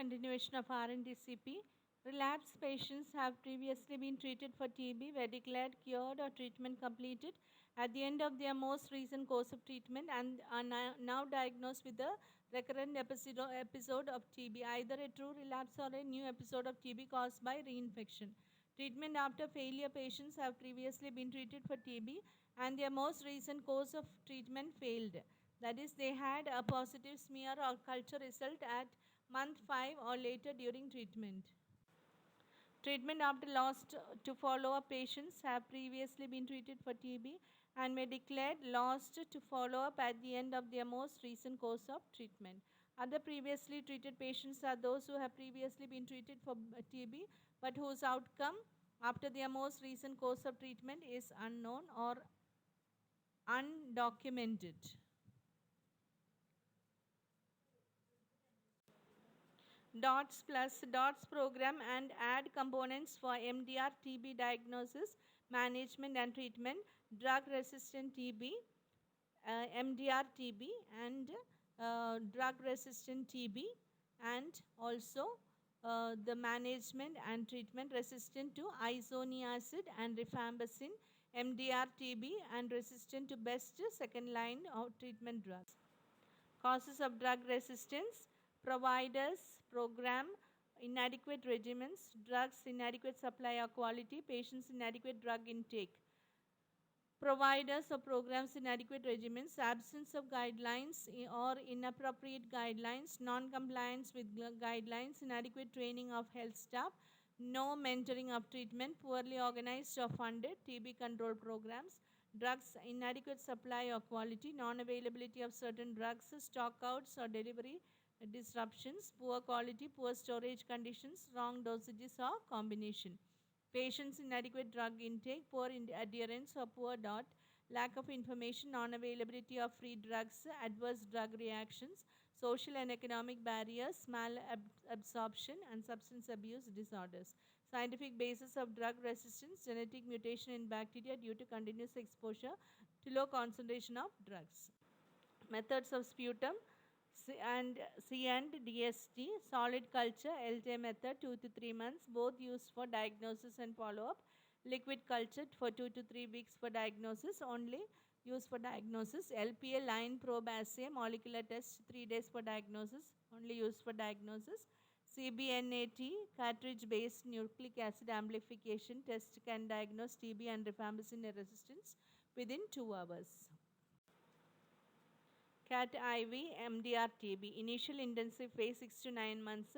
Continuation of RNDCP. Relapsed patients have previously been treated for TB, were declared cured or treatment completed at the end of their most recent course of treatment and are now diagnosed with a recurrent episode of TB, either a true relapse or a new episode of TB caused by reinfection. Treatment after failure patients have previously been treated for TB and their most recent course of treatment failed. That is, they had a positive smear or culture result at month 5 or later during treatment. Treatment after lost to follow-up patients have previously been treated for TB and were declared lost to follow-up at the end of their most recent course of treatment. Other previously treated patients are those who have previously been treated for TB but whose outcome after their most recent course of treatment is unknown or undocumented. DOTS program and add components for MDR TB diagnosis, management and treatment, drug resistant TB, MDR TB and drug resistant TB, and also the management and treatment resistant to isoniazid and rifampicin, MDR TB and resistant to best second line of treatment drugs. Causes of drug resistance, providers, program, inadequate regimens, drugs, inadequate supply or quality, patients, inadequate drug intake. Providers or programs, inadequate regimens, absence of guidelines or inappropriate guidelines, non-compliance with guidelines, inadequate training of health staff, no mentoring of treatment, poorly organized or funded TB control programs, drugs, inadequate supply or quality, non-availability of certain drugs, stockouts or delivery disruptions, poor quality, poor storage conditions, wrong dosages or combination. Patients' inadequate drug intake, poor adherence or poor DOT, lack of information, non-availability of free drugs, adverse drug reactions, social and economic barriers, malabsorption and substance abuse disorders. Scientific basis of drug resistance, genetic mutation in bacteria due to continuous exposure to low concentration of drugs. Methods of sputum, C and DST, solid culture, LJ method 2 to 3 months, both used for diagnosis and follow-up. Liquid culture for 2 to 3 weeks for diagnosis, only used for diagnosis. LPA line probe assay, molecular test 3 days for diagnosis, only used for diagnosis. CBNAT, cartridge-based nucleic acid amplification test can diagnose TB and rifampicin resistance within 2 hours. CAT IV, MDR TB, initial intensive phase 6 to 9 months,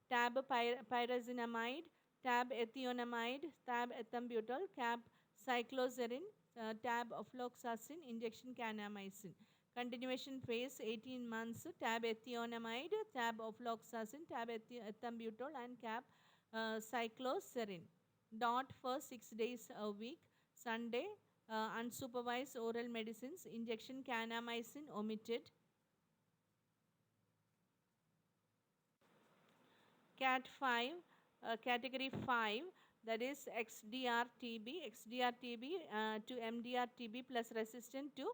tab pyrazinamide, tab ethionamide, tab ethambutol, cap cyclozerin, tab ofloxacin, injection kanamycin. Continuation phase 18 months, tab ethionamide, tab ofloxacin, tab ethambutol and cap cyclozerin. DOT for 6 days a week, Sunday, unsupervised oral medicines, injection kanamycin omitted. CAT 5, category 5, that is XDR TB, to MDR TB plus resistant to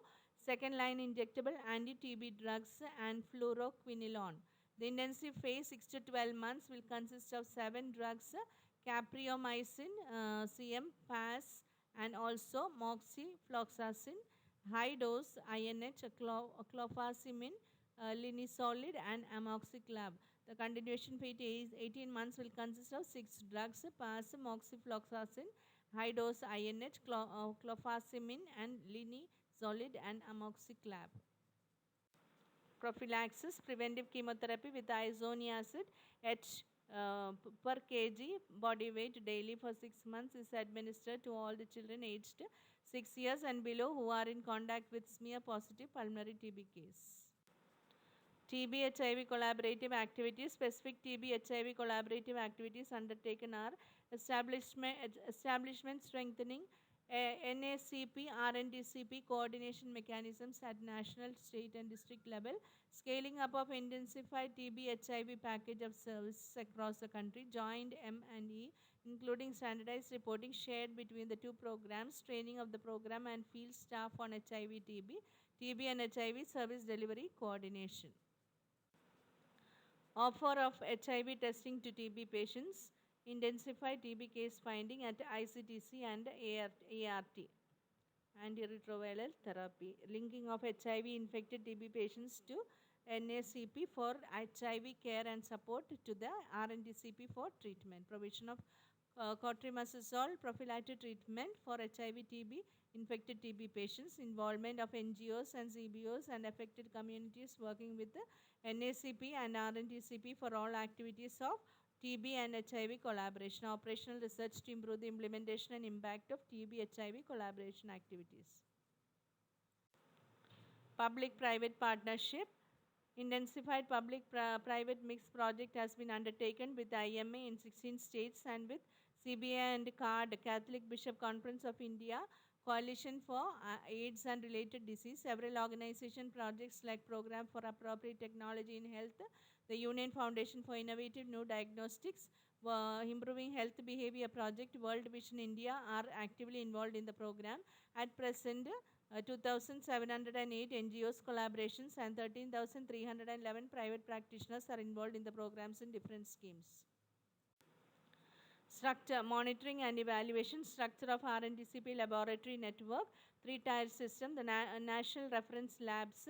second line injectable anti-TB drugs and fluoroquinolone. The intensive phase 6 to 12 months will consist of 7 drugs, capreomycin, CM, PAS, and also moxifloxacin, high dose INH, clofazimine, linezolid and amoxiclav. The continuation phase is 18 months will consist of 6 drugs, PAS, moxifloxacin, high dose INH, clofazimine and linezolid and amoxiclav. Prophylaxis, preventive chemotherapy with isoniazid at per kg body weight daily for 6 months is administered to all the children aged 6 years and below who are in contact with smear positive pulmonary TB case. TB HIV collaborative activities, specific TB HIV collaborative activities undertaken are establishment strengthening, NACP, RNDCP coordination mechanisms at national, state and district level, scaling up of intensified TB HIV package of services across the country, joined M&E, including standardized reporting shared between the two programs, training of the program and field staff on HIV TB and HIV service delivery coordination. Offer of HIV testing to TB patients. Intensify TB case finding at ICTC and ART. Antiretroviral therapy. Linking of HIV infected TB patients to NACP for HIV care and support to the RNTCP for treatment. Provision of cotrimazole prophylactic treatment for HIV TB infected TB patients. Involvement of NGOs and CBOs and affected communities working with the NACP and RNTCP for all activities of TB and HIV collaboration. Operational research to improve the implementation and impact of TB HIV collaboration activities. Public-private partnership. Intensified public-private mixed project has been undertaken with IMA in 16 states and with CBI and CARD, Catholic Bishop Conference of India, Coalition for AIDS and Related Disease, several organization projects like Program for Appropriate Technology in Health, the Union Foundation for Innovative New Diagnostics, Improving Health Behavior Project, World Vision India are actively involved in the program. At present, 2,708 NGOs collaborations and 13,311 private practitioners are involved in the programs in different schemes. Structure, monitoring and evaluation, structure of RNTCP laboratory network, 3-tier system, the national reference labs,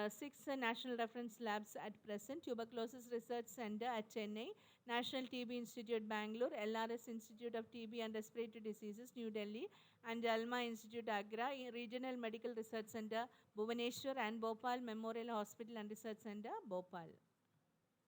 6 national reference labs at present, Tuberculosis Research Center at Chennai, National TB Institute Bangalore, LRS Institute of TB and Respiratory Diseases New Delhi, and Alma Institute Agra, Regional Medical Research Center Bhubaneswar, and Bhopal Memorial Hospital and Research Center Bhopal.